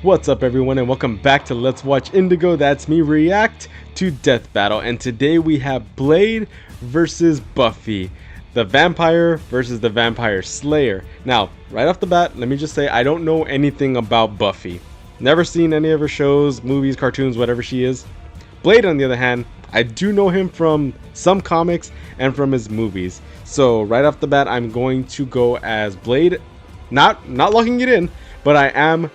What's up everyone and welcome back to Let's Watch Indigo. That's me react to Death Battle, and today we have Blade versus Buffy, the vampire versus the vampire slayer. Now right off the bat, let me just say I don't know anything about Buffy. Never seen any of her shows, movies, cartoons, whatever she is. Blade on the other hand, I do know him from some comics and from his movies. So right off the bat I'm going to go as Blade. Not locking it in, but I am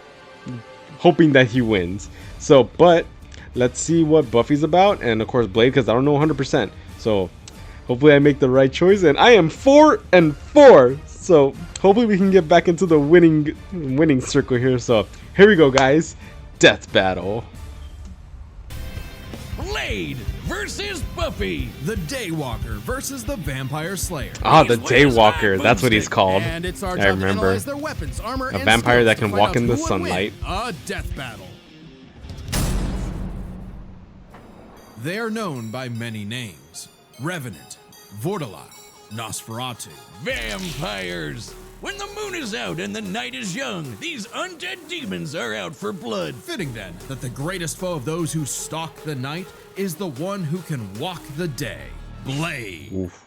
hoping that he wins. So, but let's see what Buffy's about, and of course Blade, because I don't know 100%. So hopefully I make the right choice, and I am 4-4. So hopefully we can get back into the winning circle here. So here we go, guys. Death Battle. Blade versus Buffy, the Daywalker versus the Vampire Slayer. Ah, the Daywalker, that's what he's called. And it's our I remember. their weapons, armor, A vampire that can walk in the win sunlight. A death battle. They are known by many names: Revenant, Vortalok, Nosferatu. Vampires! When the moon is out and the night is young, these undead demons are out for blood. Fitting then that the greatest foe of those who stalk the night is the one who can walk the day, Blade. Oof.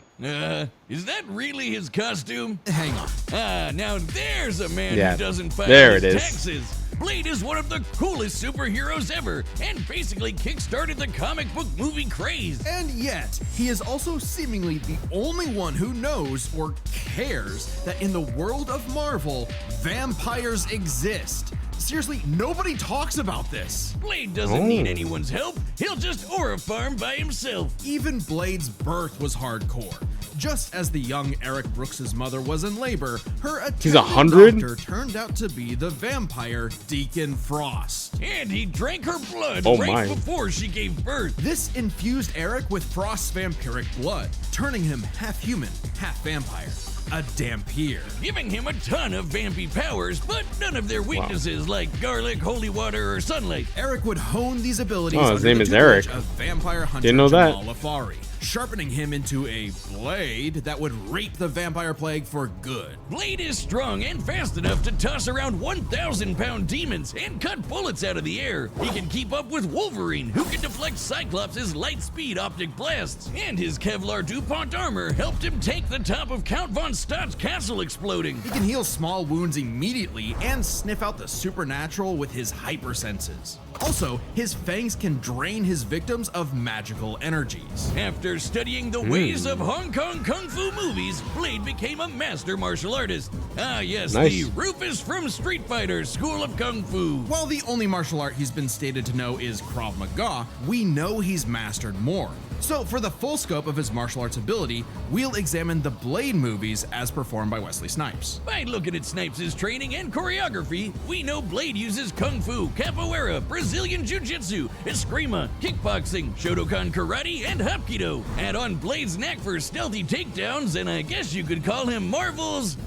Is that really his costume? Hang on. Now there's a man Yeah, who doesn't file there his it is. taxes. Blade is one of the coolest superheroes ever, and basically kickstarted the comic book movie craze. And yet, he is also seemingly the only one who knows or cares that in the world of Marvel, vampires exist. Seriously, nobody talks about this. Blade doesn't need anyone's help. He'll just aura farm by himself. Even Blade's birth was hardcore. Just as the young Eric Brooks' mother was in labor, her attendant 100? doctor turned out to be the vampire Deacon Frost. And he drank her blood right before she gave birth. This infused Eric with Frost's vampiric blood, turning him half human, half vampire. A Dampier, giving him a ton of vampy powers, but none of their weaknesses like garlic, holy water, or sunlight. Eric would hone these abilities his name is Eric. Of vampire hunter Didn't know that. Jamal Afari, sharpening him into a blade that would rape the vampire plague for good. Blade is strong and fast enough to toss around 1,000-pound demons and cut bullets out of the air. He can keep up with Wolverine, who can deflect Cyclops' light-speed optic blasts, and his Kevlar DuPont armor helped him take the top of Count Von Stott's castle exploding. He can heal small wounds immediately and sniff out the supernatural with his hypersenses. Also, his fangs can drain his victims of magical energies. After studying the ways of Hong Kong Kung Fu movies, Blade became a master martial artist. Ah yes, the Rufus from Street Fighter School of Kung Fu. While the only martial art he's been stated to know is Krav Maga, we know he's mastered more. So for the full scope of his martial arts ability, we'll examine the Blade movies as performed by Wesley Snipes. By looking at Snipes' training and choreography, we know Blade uses Kung Fu, Capoeira, Brazilian Jiu-Jitsu, Eskrima, Kickboxing, Shotokan Karate, and Hapkido. Add on Blade's knack for stealthy takedowns, and I guess you could call him Marvel's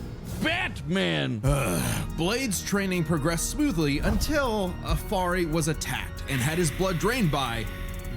Batman. Blade's training progressed smoothly until Afari was attacked and had his blood drained by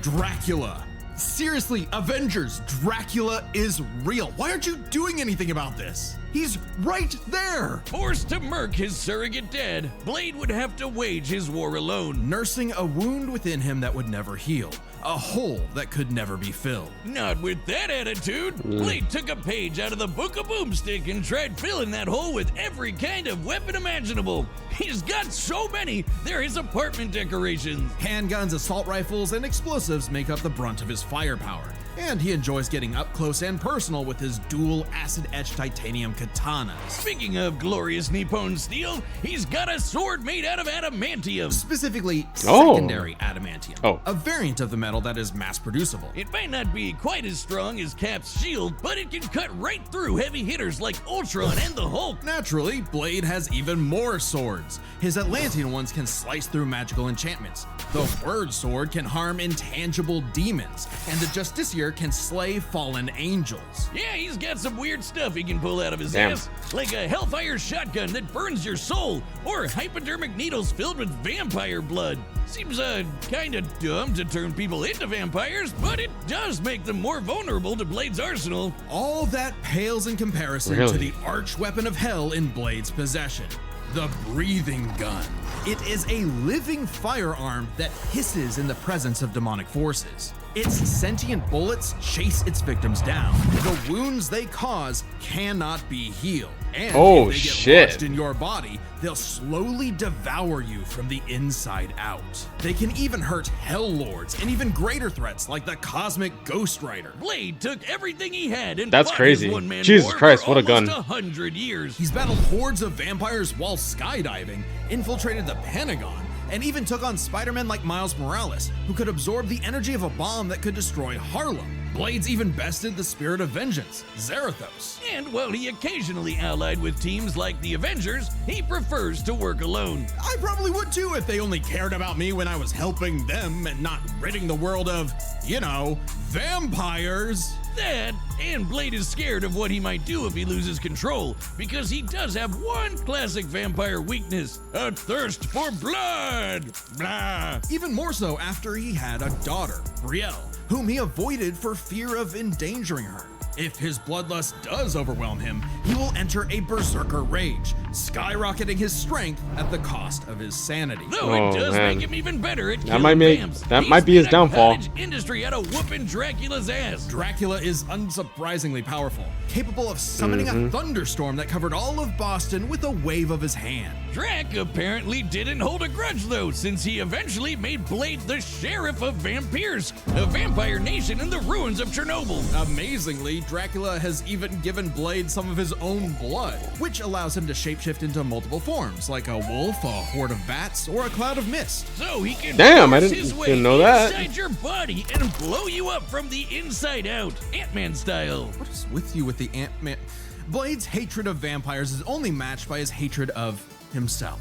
Dracula. Seriously, Avengers, Dracula is real. Why aren't you doing anything about this? He's right there! Forced to murk his surrogate dad, Blade would have to wage his war alone, nursing a wound within him that would never heal, a hole that could never be filled. Not with that attitude. Blade took a page out of the Book of Boomstick and tried filling that hole with every kind of weapon imaginable. He's got so many, they're his apartment decorations. Handguns, assault rifles, and explosives make up the brunt of his firepower. And he enjoys getting up close and personal with his dual acid-etched titanium katana. Speaking of glorious Nippon steel, he's got a sword made out of adamantium. Specifically, secondary adamantium. A variant of the metal that is mass-producible. It might not be quite as strong as Cap's shield, but it can cut right through heavy hitters like Ultron and the Hulk. Naturally, Blade has even more swords. His Atlantean ones can slice through magical enchantments. The Word Sword can harm intangible demons, and the Justiciar can slay fallen angels. Yeah, he's got some weird stuff he can pull out of his ass, like a Hellfire shotgun that burns your soul, or hypodermic needles filled with vampire blood. Seems kinda dumb to turn people into vampires, but it does make them more vulnerable to Blade's arsenal. All that pales in comparison to the arch weapon of hell in Blade's possession, the breathing gun. It is a living firearm that hisses in the presence of demonic forces. Its sentient bullets chase its victims down. The wounds they cause cannot be healed. And Oh, if they get shit. lodged in your body, they'll slowly devour you from the inside out. They can even hurt Hell Lords and even greater threats like the Cosmic Ghost Rider. Blade took everything he had and That's fought crazy. his one-man Jesus war Christ, for what a gun. almost 100 years. He's battled hordes of vampires while skydiving, infiltrated the Pentagon, and even took on Spider-Man like Miles Morales, who could absorb the energy of a bomb that could destroy Harlem. Blades even bested the Spirit of Vengeance, Zarathos. And while he occasionally allied with teams like the Avengers, he prefers to work alone. I probably would too if they only cared about me when I was helping them and not ridding the world of, you know, vampires. That, and Blade is scared of what he might do if he loses control, because he does have one classic vampire weakness, a thirst for blood. Blah. Even more so after he had a daughter, Brielle, whom he avoided for fear of endangering her. If his bloodlust does overwhelm him, he will enter a berserker rage, skyrocketing his strength at the cost of his sanity. Though Oh, it does man. make him even better at That killing might make- vamps. that He's might be his made a downfall. cottage industry out of whooping Dracula's ass. Dracula is unsurprisingly powerful, capable of summoning a thunderstorm that covered all of Boston with a wave of his hand. Drac apparently didn't hold a grudge though, since he eventually made Blade the sheriff of vampires, a vampire nation in the ruins of Chernobyl. Amazingly, Dracula has even given Blade some of his own blood, which allows him to shapeshift into multiple forms, like a wolf, a horde of bats, or a cloud of mist. So he can Damn, I force didn't- his way didn't know that. inside your body and blow you up from the inside out, Ant-Man style. What is with you with the Ant-Man? Blade's hatred of vampires is only matched by his hatred of himself.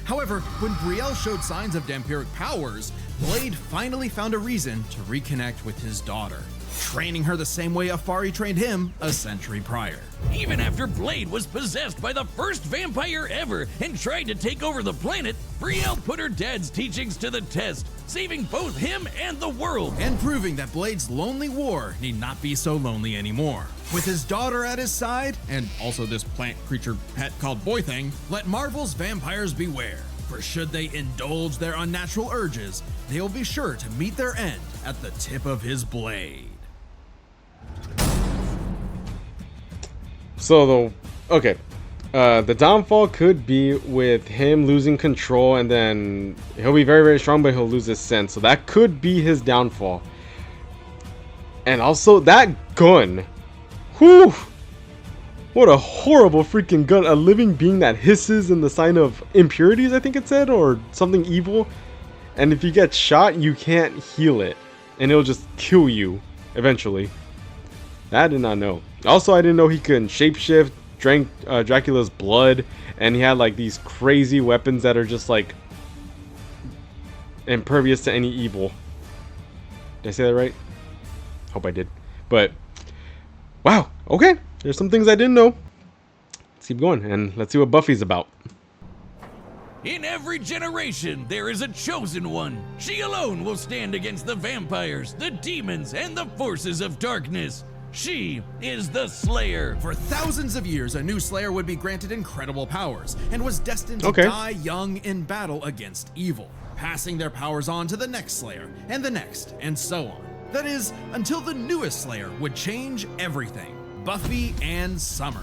However, when Brielle showed signs of vampiric powers, Blade finally found a reason to reconnect with his daughter, training her the same way Afari trained him a century prior. Even after Blade was possessed by the first vampire ever and tried to take over the planet, Brielle put her dad's teachings to the test, saving both him and the world, and proving that Blade's lonely war need not be so lonely anymore. With his daughter at his side, and also this plant creature pet called Boy Thing, let Marvel's vampires beware. For should they indulge their unnatural urges, they will be sure to meet their end at the tip of his blade. So the downfall could be with him losing control, and then he'll be very, very strong, but he'll lose his sense. So that could be his downfall. And also that gun. Whew! What a horrible freaking gun. A living being that hisses in the sign of impurities, I think it said, or something evil. And if you get shot, you can't heal it, and it'll just kill you eventually. That I did not know. Also, I didn't know he could shapeshift, drank Dracula's blood, and he had like these crazy weapons that are just like impervious to any evil. Did I say that right? Hope I did. But wow, okay. There's some things I didn't know. Let's keep going and let's see what Buffy's about. In every generation, there is a chosen one. She alone will stand against the vampires, the demons, and the forces of darkness. She is the Slayer. For thousands of years, a new Slayer would be granted incredible powers and was destined to die young in battle against evil, passing their powers on to the next Slayer and the next, and so on. That is, until the newest Slayer would change everything. Buffy Ann Summers.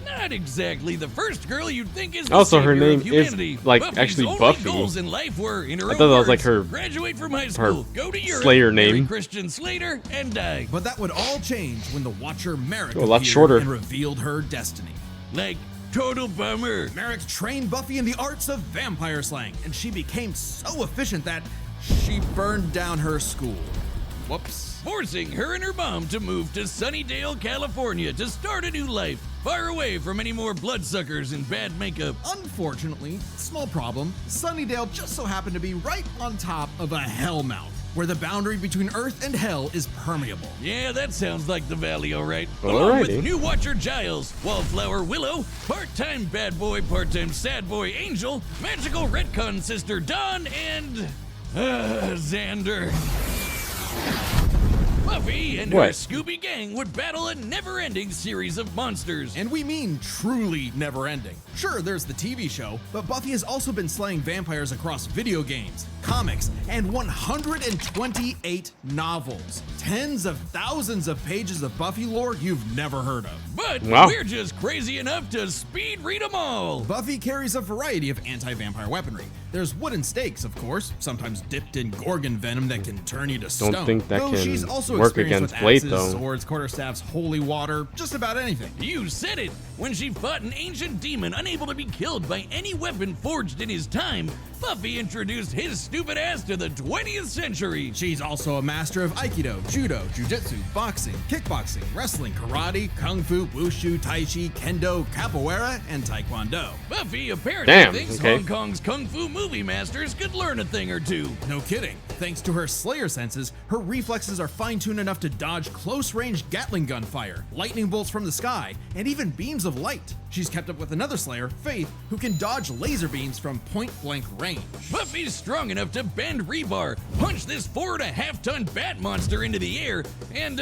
Not exactly the first girl you'd think is the Also, her savior name of humanity. is, like, Buffy's actually only Buffy. goals in life were, in her I own thought that was words, like her- graduate from high school, go to Europe, Slayer marry name. Christian Slater, and die. But that would all change when the Watcher Merrick Oh, a lot appeared shorter. and revealed her destiny. Like, total bummer. Merrick trained Buffy in the arts of vampire slaying, and she became so efficient that she burned down her school. Whoops. Forcing her and her mom to move to Sunnydale, California to start a new life, far away from any more bloodsuckers and bad makeup. Unfortunately, small problem, Sunnydale just so happened to be right on top of a hellmouth, where the boundary between Earth and Hell is permeable. Yeah, that sounds like the valley, all right. Along with Alrighty. new Watcher Giles, Wallflower Willow, part-time bad boy, part-time sad boy Angel, magical retcon sister Dawn, and Xander. Buffy and her What? Scooby gang would battle a never-ending series of monsters. And we mean truly never-ending. Sure, there's the TV show, but Buffy has also been slaying vampires across video games, comics, and 128 novels. Tens of thousands of pages of Buffy lore you've never heard of. But Wow. we're just crazy enough to speed read them all. Buffy carries a variety of anti-vampire weaponry. There's wooden stakes, of course, sometimes dipped in gorgon venom that can turn you to stone. Don't think that Though can she's also work experienced against with Blade, axes, though. swords, quarterstaffs, holy water, just about anything. You said it! When she fought an ancient demon unable to be killed by any weapon forged in his time, Buffy introduced his stupid ass to the 20th century. She's also a master of Aikido, Judo, Jiu-Jitsu, boxing, kickboxing, wrestling, karate, kung fu, wushu, tai chi, kendo, capoeira, and taekwondo. Buffy apparently Damn, thinks okay. Hong Kong's kung fu movie masters could learn a thing or two. No kidding. Thanks to her Slayer senses, her reflexes are fine-tuned enough to dodge close-range Gatling gun fire, lightning bolts from the sky, and even beams of light. She's kept up with another Slayer, Faith, who can dodge laser beams from point-blank range. Buffy's strong enough to bend rebar, punch this 4.5-ton bat monster into the air, and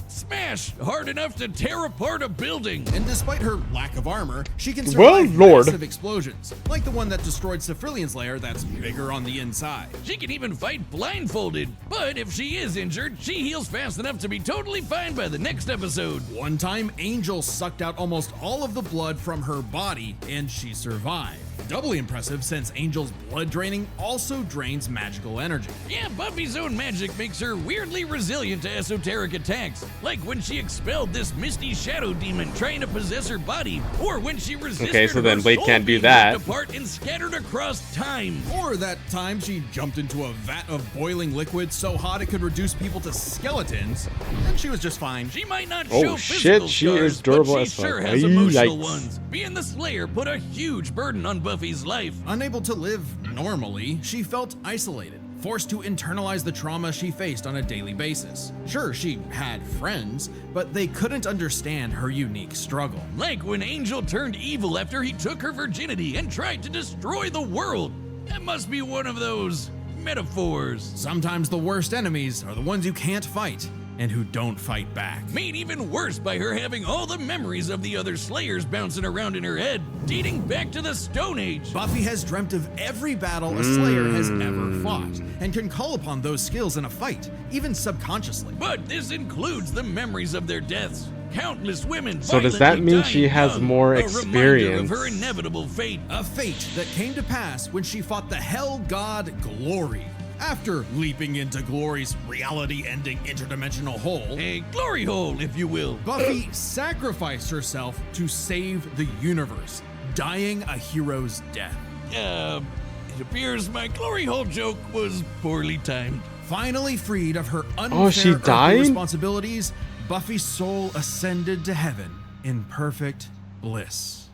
smash hard enough to tear apart a building. And despite her lack of armor, she can Well, survive Lord. massive explosions, like the one that destroyed Cephrilion's lair that's bigger on the inside. She can even fight blindfolded, but if she is injured, she heals fast enough to be totally fine by the next episode. One time, Angel sucked out almost all of the blood from her body, and she survived. Doubly impressive since Angel's blood draining also drains magical energy. Yeah, Buffy's own magic makes her weirdly resilient to esoteric attacks, like when she expelled this misty shadow demon trying to possess her body, or when she resisted Okay, so then her Blade soul can't do being that. ripped apart and scattered across time. Or that time she jumped into a vat of boiling liquid so hot it could reduce people to skeletons, and she was just fine. She might not Oh, show shit, physical she scars, is durable but as she fuck. sure has Yikes. emotional ones. Being the Slayer put a huge burden on Buffy's life. Unable to live normally, she felt isolated, forced to internalize the trauma she faced on a daily basis. Sure, she had friends, but they couldn't understand her unique struggle. Like when Angel turned evil after he took her virginity and tried to destroy the world. That must be one of those metaphors. Sometimes the worst enemies are the ones you can't fight and who don't fight back. Made even worse by her having all the memories of the other Slayers bouncing around in her head, dating back to the Stone Age. Buffy has dreamt of every battle a Slayer has ever fought, and can call upon those skills in a fight, even subconsciously. But this includes the memories of their deaths. Countless women. So does that violently mean she dying has young, more a experience? reminder of her inevitable fate. A fate that came to pass when she fought the Hell God Glory. After leaping into Glory's reality-ending interdimensional hole, A glory hole, if you will. Buffy sacrificed herself to save the universe, dying a hero's death. It appears my glory hole joke was poorly timed. Finally freed of her unfair Oh, she earthly died? responsibilities, Buffy's soul ascended to heaven in perfect bliss.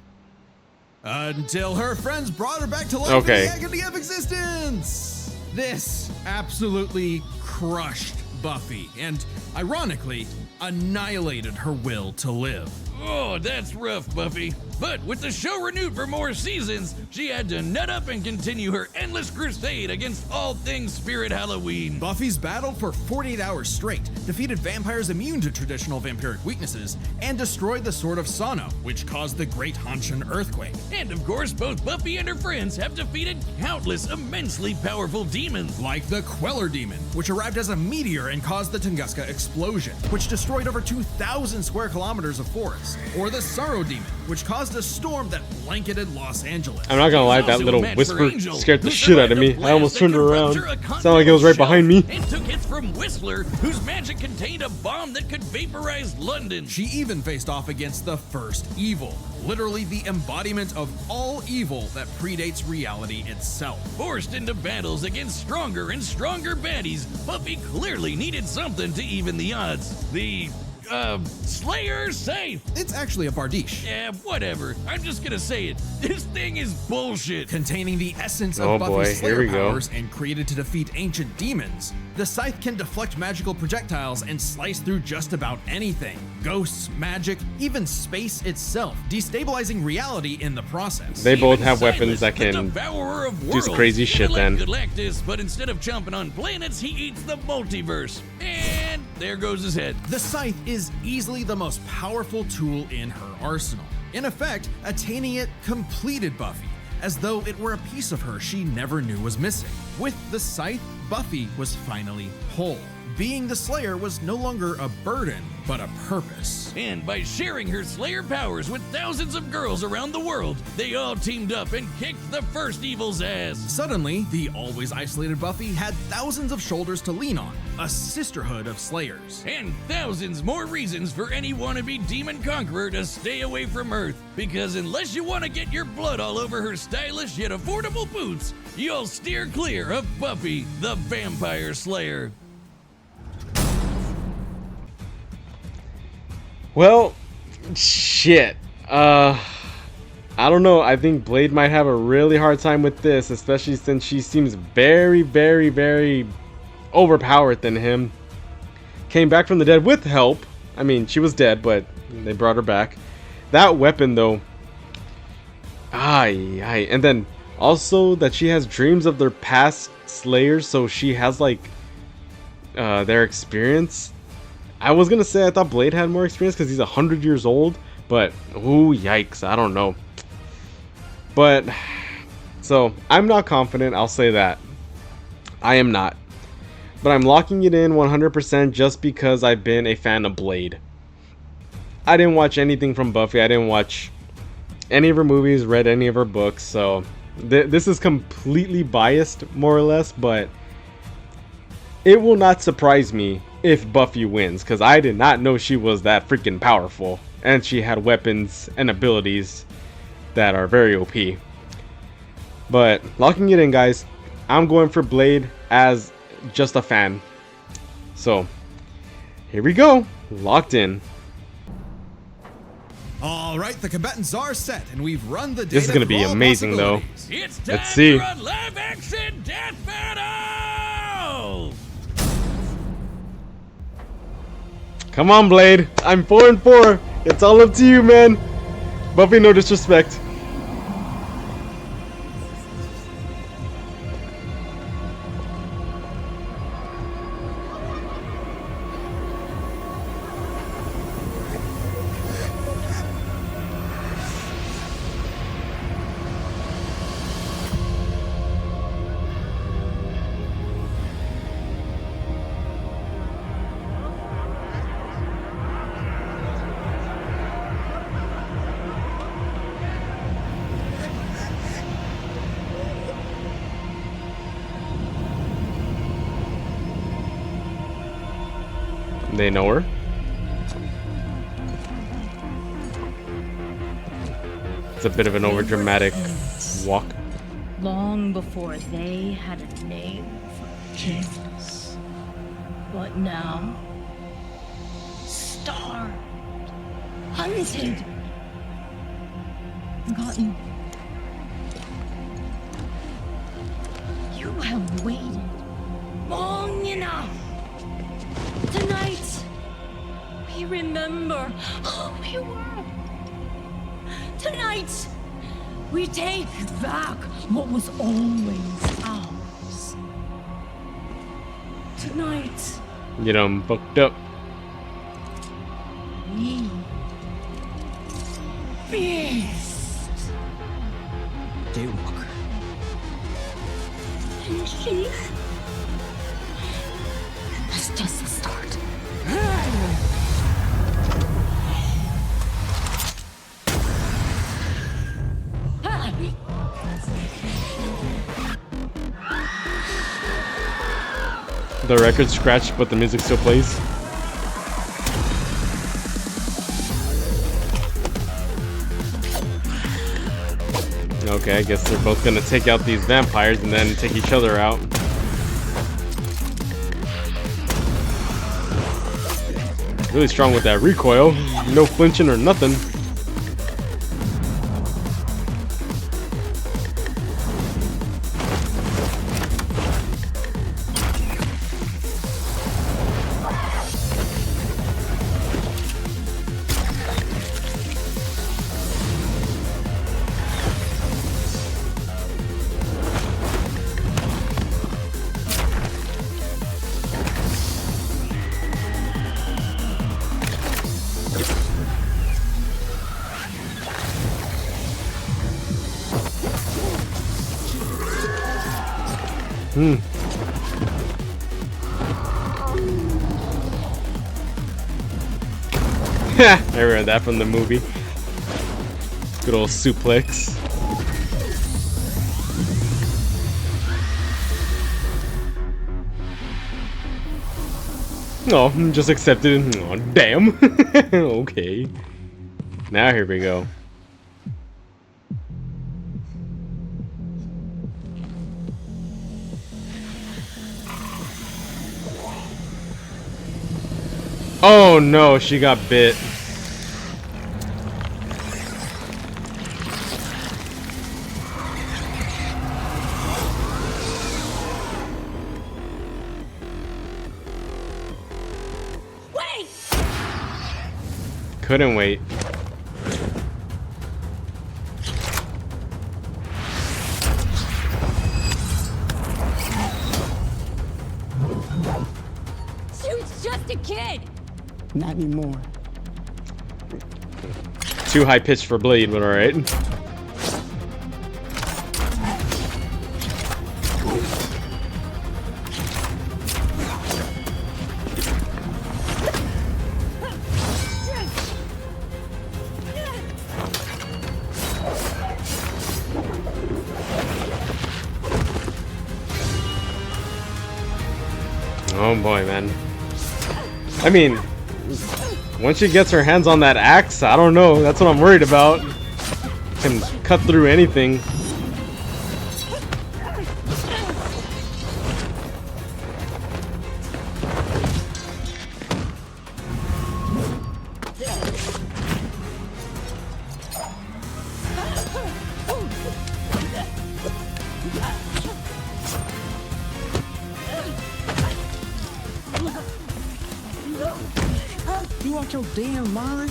Until her friends brought her back to life Okay. in the agony of existence. This absolutely crushed Buffy and, ironically, annihilated her will to live. Oh, that's rough, Buffy. But with the show renewed for more seasons, she had to nut up and continue her endless crusade against all things Spirit Halloween. Buffy's battled for 48 hours straight, defeated vampires immune to traditional vampiric weaknesses, and destroyed the Sword of Sano, which caused the Great Hanshin earthquake. And of course, both Buffy and her friends have defeated countless immensely powerful demons. Like the Queller Demon, which arrived as a meteor and caused the Tunguska explosion, which destroyed over 2,000 square kilometers of forest. Or the Sorrow Demon, which caused a storm that blanketed Los Angeles. I'm not gonna lie, She's that also a little match for whisper Angel, scared the who shit out of survived me. a blast I almost that turned could around. rupture a Sounded like it was right behind me. And took hits from Whistler, whose magic contained a bomb that could vaporize London. She even faced off against the first evil, literally the embodiment of all evil that predates reality itself. Forced into battles against stronger and stronger baddies, Buffy clearly needed something to even the odds. The, Slayer safe. It's actually a Bardiche, Yeah, whatever. I'm just gonna say it. This thing is bullshit. containing the essence Oh of boy, Buffy's here Slayer we go. powers and created to defeat ancient demons. The scythe can deflect magical projectiles and slice through just about anything. Ghosts, magic, even space itself, destabilizing reality in the process. They both Even have Silas, weapons that the can devourer of do worlds, crazy shit like then. Galactus, but instead of chomping on planets, he eats the multiverse. And there goes his head. The scythe is easily the most powerful tool in her arsenal. In effect, attaining it completed Buffy, as though it were a piece of her she never knew was missing. With the scythe, Buffy was finally whole. Being the Slayer was no longer a burden, but a purpose. And by sharing her Slayer powers with thousands of girls around the world, they all teamed up and kicked the first evil's ass. Suddenly, the always isolated Buffy had thousands of shoulders to lean on, a sisterhood of Slayers. And thousands more reasons for any wannabe demon conqueror to stay away from Earth. Because unless you want to get your blood all over her stylish yet affordable boots, you'll steer clear of Buffy, the Vampire Slayer. Well, shit. I don't know. I think Blade might have a really hard time with this, especially since she seems very, very, very overpowered than him. Came back from the dead with help. I mean, she was dead, but they brought her back. That weapon, though. Aye. And then also that she has dreams of their past Slayers, so she has like their experience. I was gonna say I thought Blade had more experience because he's 100 years old, but ooh, yikes, I don't know. But so I'm not confident, I'll say that. I am not. But I'm locking it in 100% just because I've been a fan of Blade. I didn't watch anything from Buffy, I didn't watch any of her movies, read any of her books, so this is completely biased, more or less, but it will not surprise me if Buffy wins, because I did not know she was that freaking powerful, and she had weapons and abilities that are very OP. But locking it in, guys, I'm going for Blade as just a fan. So here we go, locked in. All right, the combatants are set, and we've run the data. This is gonna be through all amazing, though. possibilities. It's time Let's see. for a live-action death battle! Come on, Blade. I'm 4-4. It's all up to you, man. Buffy, no disrespect. They know her. It's a bit of an overdramatic walk. Long before they had a name for kings. But now, starved, hunted, forgotten. You have waited long enough. Tonight, we remember who we were. Tonight, we take back what was always ours. Tonight, You done fucked up. we feast. Daywalker. And she was just the start. The record's scratched, but the music still plays. Okay, I guess they're both gonna take out these vampires and then take each other out. Really strong with that recoil. No flinching or nothing. I read that from the movie. Good old suplex. Oh, just accepted. Oh, damn. Okay. Now here we go. Oh no, she got bit. Wait! Couldn't wait. She was just a kid! Not anymore. Too high pitched for Blade, but alright. Oh boy, man. I mean, once she gets her hands on that axe, I don't know. That's what I'm worried about. Can cut through anything. You out your damn mind?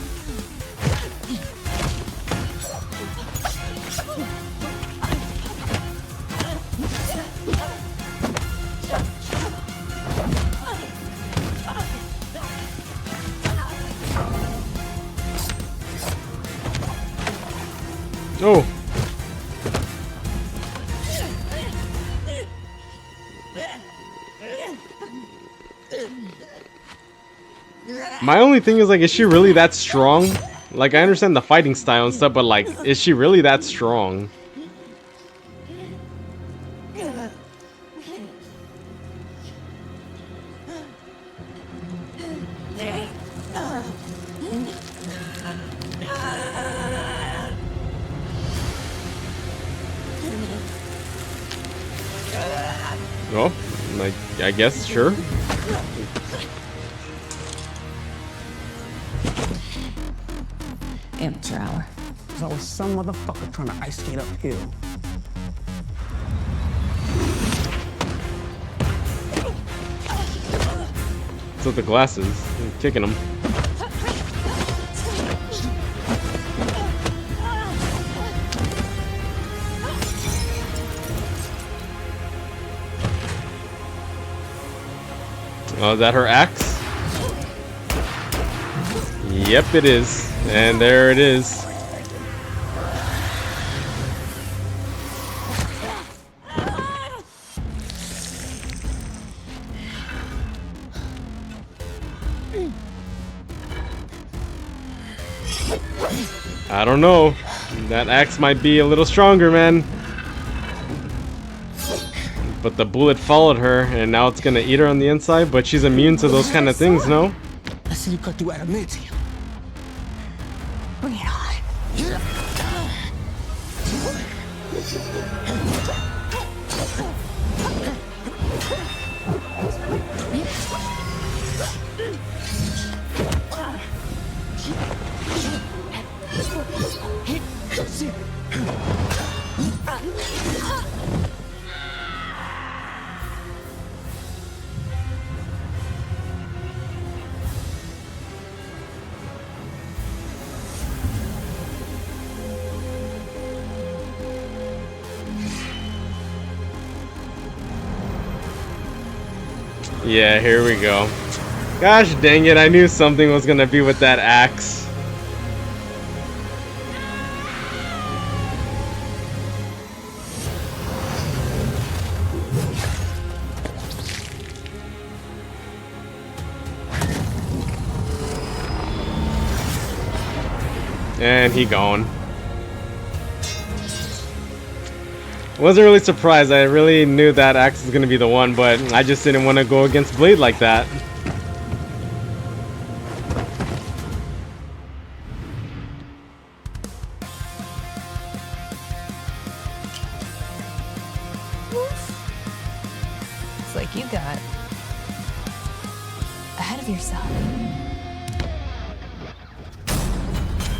Oh. My only thing is, like, is she really that strong? Like, I understand the fighting style and stuff, but, like, is she really that strong? Oh, like, I guess, sure. Amateur hour. There's always some motherfucker trying to ice skate uphill. What's with the glasses? I'm kicking them. Oh, is that her axe? Yep, it is. And there it is. I don't know. That axe might be a little stronger, man. But the bullet followed her, and now it's gonna eat her on the inside, but she's immune to those kind of things, no? I see you cut through adamantium. Bring it on. Yeah, here we go. Gosh dang it, I knew something was gonna be with that axe. And he gone. Wasn't really surprised. I really knew that Axe was gonna be the one, but I just didn't want to go against Blade like that. Looks like you got ahead of yourself.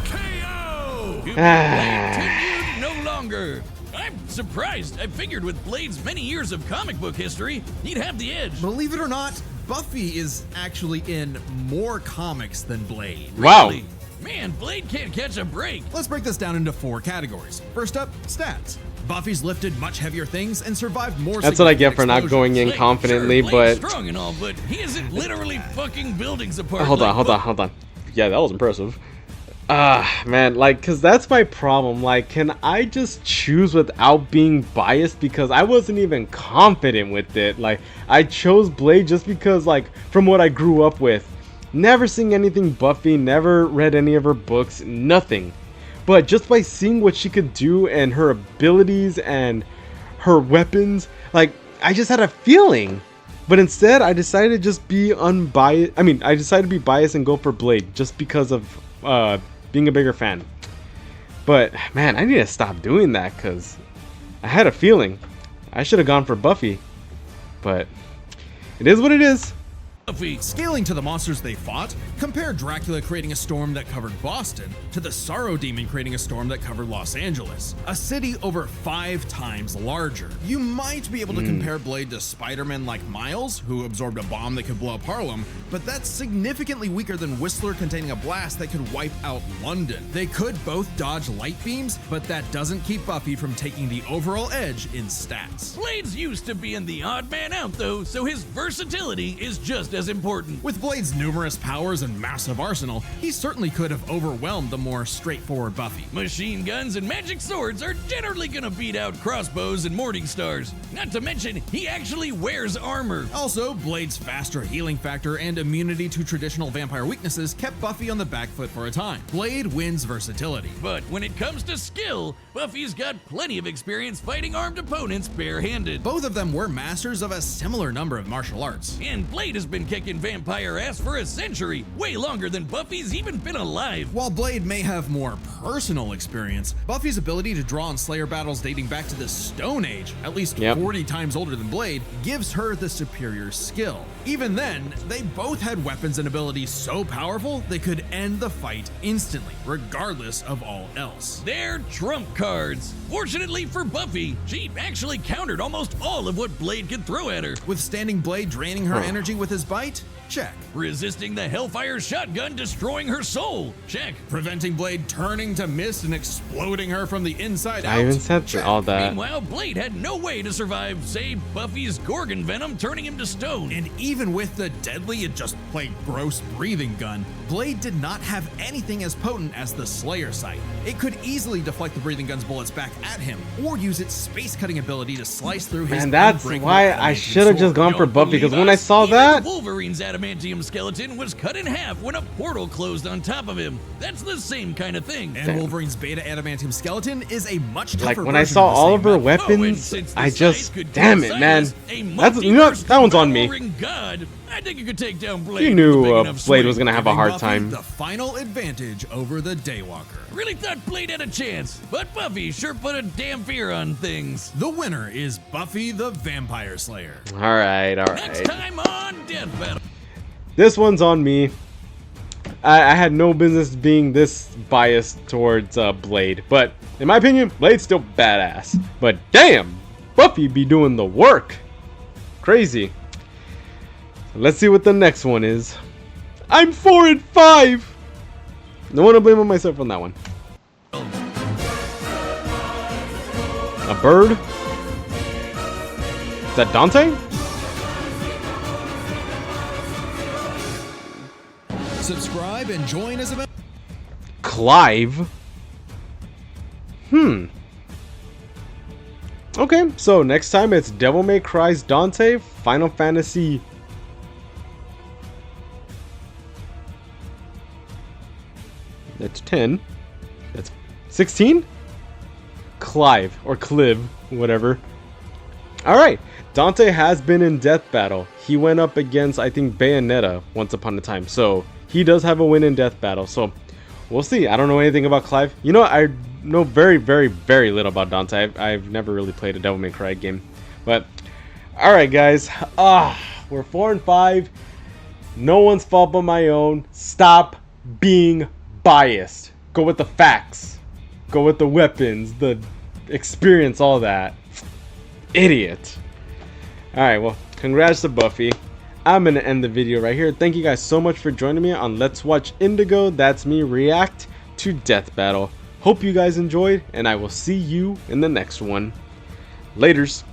KO! Blade tenured no longer. I'm surprised. I figured with Blade's many years of comic book history, he'd have the edge. Believe it or not, Buffy is actually in more comics than Blade. Wow. Really? Man, Blade can't catch a break. Let's break this down into 4 categories. First up, stats. Buffy's lifted much heavier things and survived more. That's what I get for not going in Blade, confidently, sure, Blade's but strong and all, but he isn't literally fucking buildings apart. hold like on. Yeah, that was impressive. Man, like, cause that's my problem. Like, can I just choose without being biased? Because I wasn't even confident with it. Like, I chose Blade just because, like, from what I grew up with, never seeing anything Buffy, never read any of her books, nothing. But just by seeing what she could do and her abilities and her weapons, like, I just had a feeling. But instead, I decided to just be unbiased. I mean, I decided to be biased and go for Blade just because of being a bigger fan. But man, I need to stop doing that because I had a feeling I should have gone for Buffy. But it is what it is. Buffy. Scaling to the monsters they fought, compare Dracula creating a storm that covered Boston to the Sorrow Demon creating a storm that covered Los Angeles, a city over 5 times larger. You might be able to compare Blade to Spider-Man like Miles, who absorbed a bomb that could blow up Harlem, but that's significantly weaker than Whistler containing a blast that could wipe out London. They could both dodge light beams, but that doesn't keep Buffy from taking the overall edge in stats. Blade's used to being the odd man out though, so his versatility is just as important. With Blade's numerous powers and massive arsenal, he certainly could have overwhelmed the more straightforward Buffy. Machine guns and magic swords are generally gonna beat out crossbows and morning stars. Not to mention, he actually wears armor. Also, Blade's faster healing factor and immunity to traditional vampire weaknesses kept Buffy on the back foot for a time. Blade wins versatility. But when it comes to skill, Buffy's got plenty of experience fighting armed opponents barehanded. Both of them were masters of a similar number of martial arts. And Blade has been kicking vampire ass for a century, way longer than Buffy's even been alive. While Blade may have more personal experience, Buffy's ability to draw on Slayer battles dating back to the Stone Age, at least 40 times older than Blade, gives her the superior skill. Even then, they both had weapons and abilities so powerful they could end the fight instantly, regardless of all else. They're trump cards. Fortunately for Buffy, she actually countered almost all of what Blade could throw at her. Withstanding Blade draining her energy with his bite? Check. Resisting the Hellfire shotgun destroying her soul? Check. Preventing Blade turning to mist and exploding her from the inside out? I even said Check. all that. Meanwhile, Blade had no way to survive, say, Buffy's Gorgon venom turning him to stone. And even with the deadly and just plain gross breathing gun, Blade did not have anything as potent as the Slayer sight. It could easily deflect the breathing gun's bullets back at him, or use its space-cutting ability to slice through his. And that's unbreakable why I adamantium should have just sword. gone for Don't Buffy, because believe when I us? saw Even that, Wolverine's adamantium skeleton was cut in half when a portal closed on top of him. That's the same kind of thing. And Wolverine's beta adamantium skeleton is a much tougher like when I version saw of the all same of her metal. weapons, since the I just, size could damn kill it, man. Silas, a That's, you know what, that one's on me. multiverse God, I think you could take down Blade. You with a knew big enough Blade swing. was gonna have a Giving hard Buffy time. the final advantage over the Daywalker. Really thought Blade had a chance, but Buffy sure put a damn fear on things. The winner is Buffy the Vampire Slayer. All right. Next time on Death Battle. This one's on me. I had no business being this biased towards Blade, but in my opinion, Blade's still badass. But damn, Buffy be doing the work. Crazy. Let's see what the next one is. I'm 4 and 5. No one to blame on myself on that one. A bird? Is that Dante? Subscribe and join as a member. Clive? Okay, so next time it's Devil May Cry's Dante, Final Fantasy. That's 10. That's 16? Clive, or Cliv, whatever. Alright, Dante has been in death battle. He went up against, I think, Bayonetta once upon a time. So, he does have a win in death battle. So, we'll see. I don't know anything about Clive. You know, I know very, very, very little about Dante. I've never really played a Devil May Cry game. But, alright guys. We're 4 and 5. No one's fault but my own. Stop being biased. Go with the facts. Go with the weapons, the experience, all that. Idiot. Alright, well, congrats to Buffy. I'm going to end the video right here. Thank you guys so much for joining me on Let's Watch Indigo. That's me react to Death Battle. Hope you guys enjoyed, and I will see you in the next one. Laters.